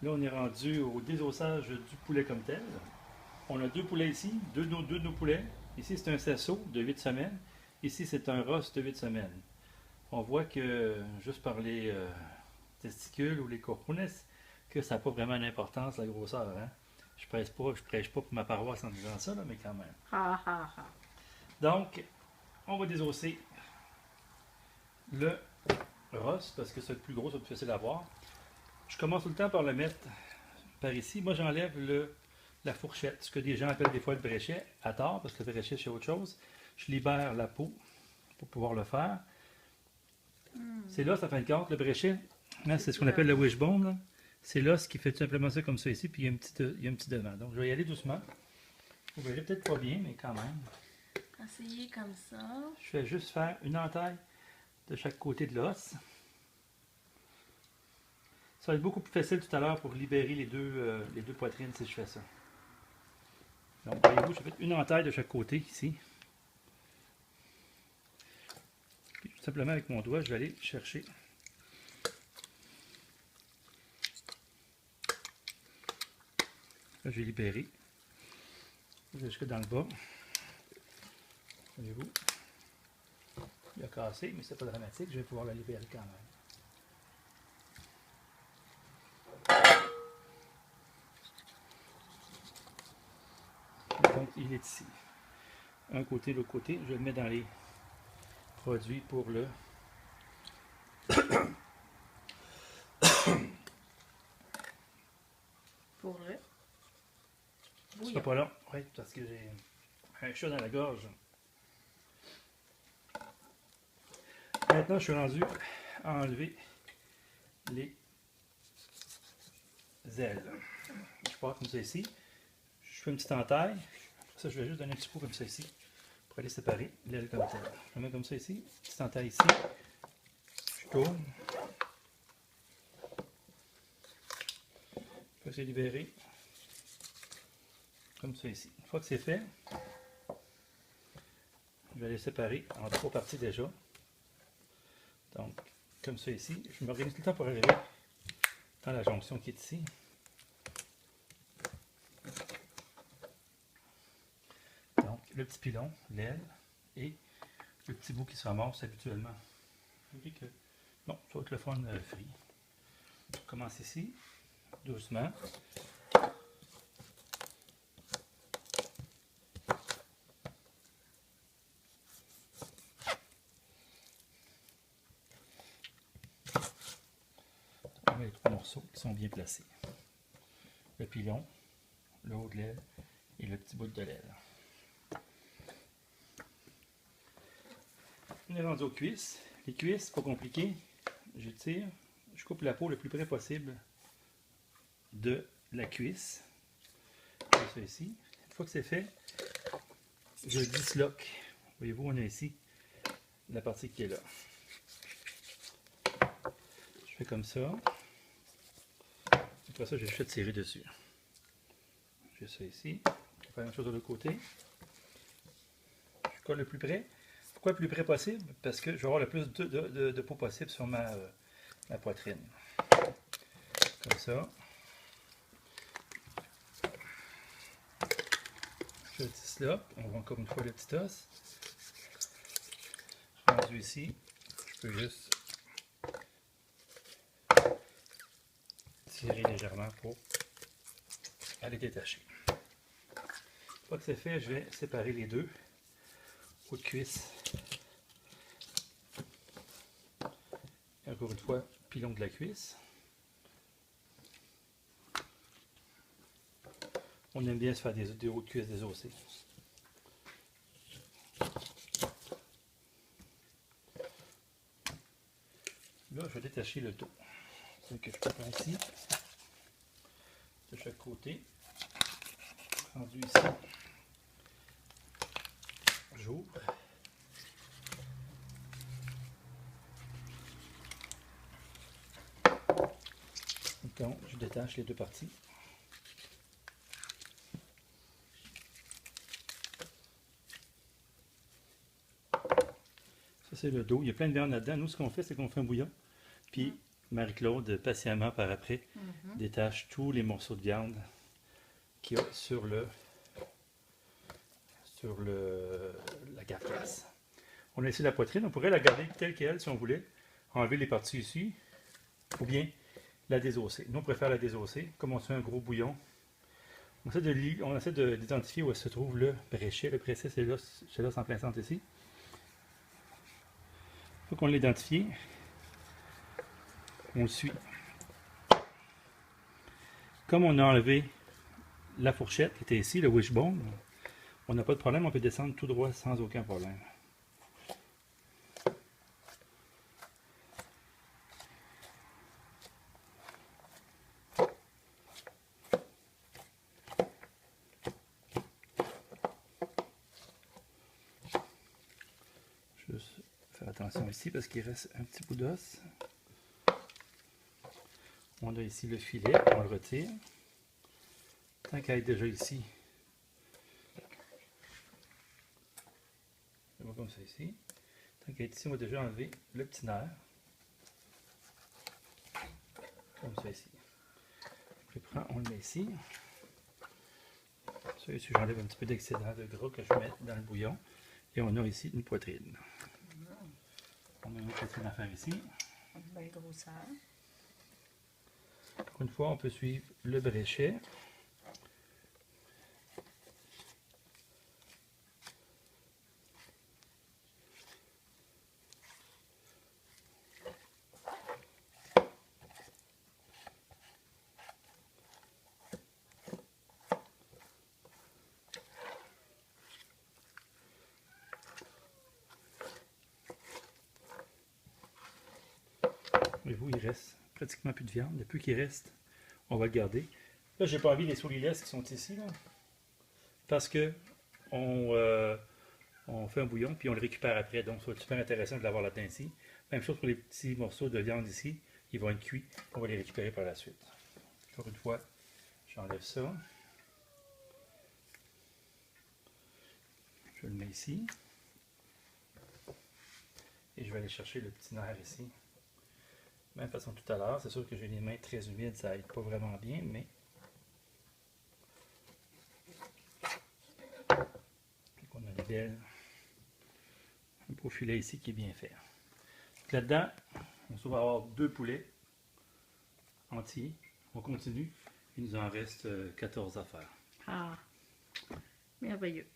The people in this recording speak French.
Là, on est rendu au désossage du poulet comme tel. On a deux poulets ici, deux de nos poulets. Ici, c'est un sasso de 8 semaines. Ici, c'est un ross de 8 semaines. On voit que, juste par les testicules ou les cojones, que ça n'a pas vraiment d'importance, la grosseur. Hein? Je prêche pas pour ma paroisse en disant ça, là, mais quand même. Ha ha ha. Donc, on va désosser le ross, parce que c'est le plus gros, c'est le plus facile à voir. Je commence tout le temps par le mettre par ici. Moi, j'enlève la fourchette, ce que des gens appellent des fois le bréchet, à tort, parce que le bréchet, c'est autre chose. Je libère la peau pour pouvoir le faire. C'est l'os, à fin de compte, le bréchet, hein, c'est ce qu'on appelle le wishbone. Là. C'est l'os qui fait tout simplement ça comme ça ici, puis il y a un petit devant. Donc, je vais y aller doucement. Vous verrez peut-être pas bien, mais quand même. Essayez comme ça. Je vais juste faire une entaille de chaque côté de l'os. Ça va être beaucoup plus facile tout à l'heure pour libérer les deux poitrines si je fais ça. Donc, voyez-vous, je fais une entaille de chaque côté ici. Puis, tout simplement avec mon doigt, je vais aller chercher. Là, je vais libérer. Je vais jusque dans le bas. Voyez-vous? Il a cassé, mais c'est pas dramatique. Je vais pouvoir le libérer quand même. Donc, il est ici. Un côté, l'autre côté. Je le mets dans les produits pour le... Pour le Ce bouillon. sera pas long. Oui, parce que j'ai un chat dans la gorge. Maintenant, je suis rendu à enlever les ailes. Je pars comme ça ici. Je fais une petite entaille. Après ça, je vais juste donner un petit coup comme ça ici pour aller séparer l'aile comme telle. Je le mets comme ça ici. Petite entaille ici. Je tourne. Je vais libérer comme ça ici. Une fois que c'est fait, je vais les séparer en trois parties déjà. Donc, comme ça ici. Je m'organise tout le temps pour arriver dans la jonction qui est ici. Donc, le petit pilon, l'aile et le petit bout qui se ramasse habituellement. Vous voyez que, bon, ça va être le fun frit. Je commence ici, doucement. On met les trois morceaux qui sont bien placés. Le pilon, le haut de l'aile et le petit bout de l'aile. On est rendu aux cuisses. Les cuisses, pas compliqué. J'étire, je coupe la peau le plus près possible de la cuisse. Comme ça ici. Une fois que c'est fait, je disloque. Voyez-vous, on a ici la partie qui est là. Je fais comme ça. Après ça, je fais tirer dessus. J'ai ça ici. Je vais faire la même chose de l'autre côté. Je colle le plus près. Pourquoi le plus près possible? Parce que je vais avoir le plus de peau possible sur ma poitrine. Comme ça. Je disloque. On voit encore une fois le petit os. Rendu ici, je peux juste tirer légèrement pour aller détacher. Une fois que c'est fait, je vais séparer les deux haut de cuisse. Et encore une fois, pilon de la cuisse. On aime bien se faire des hauts de cuisse désossés. Là, je vais détacher le dos. Donc, je prends ici, de chaque côté. Rendu ici, j'ouvre. Donc, je détache les deux parties. Ça, c'est le dos. Il y a plein de viande là-dedans. Nous, ce qu'on fait, c'est qu'on fait un bouillon. Puis, Marie-Claude, patiemment par après, détache tous les morceaux de viande qu'il y a sur la carcasse. On a ici la poitrine. On pourrait la garder telle qu'elle si on voulait. Enlever les parties ici. Ou bien la désosser. Nous, on préfère la désosser. Comme on fait un gros bouillon, on essaie d'identifier où se trouve le bréchet. Le bréchet, c'est l'os en plein centre ici. Une fois qu'on l'a identifié, on le suit. Comme on a enlevé la fourchette qui était ici, le wishbone, on n'a pas de problème, on peut descendre tout droit sans aucun problème. Juste faire attention ici parce qu'il reste un petit bout d'os. On a ici le filet, on le retire. Tant qu'elle est déjà ici, je vois comme ça ici. Tant qu'elle est ici, on va déjà enlever le petit nerf. Comme ça ici. Je prends, on le met ici. Ça ici, j'enlève un petit peu d'excédent de gras que je vais mettre dans le bouillon. Et on a ici une poitrine. On a une poitrine à faire ici. Une belle grosseur. Encore une fois, on peut suivre le bréchet. Et vous, il reste pratiquement plus de viande. Le peu qu'il reste, on va le garder. Là, j'ai pas envie les souris-laisses qui sont ici, là, parce que on fait un bouillon puis on le récupère après. Donc, ça va être super intéressant de l'avoir là-dedans ici. Même chose pour les petits morceaux de viande ici. Ils vont être cuits. On va les récupérer par la suite. Encore une fois, j'enlève ça. Je le mets ici. Et je vais aller chercher le petit nerf ici. Même façon tout à l'heure. C'est sûr que j'ai les mains très humides, ça aide pas vraiment bien, mais on a un beau filet ici qui est bien fait. Là-dedans, on va avoir 2 poulets entiers. On continue. Il nous en reste 14 à faire. Ah, merveilleux.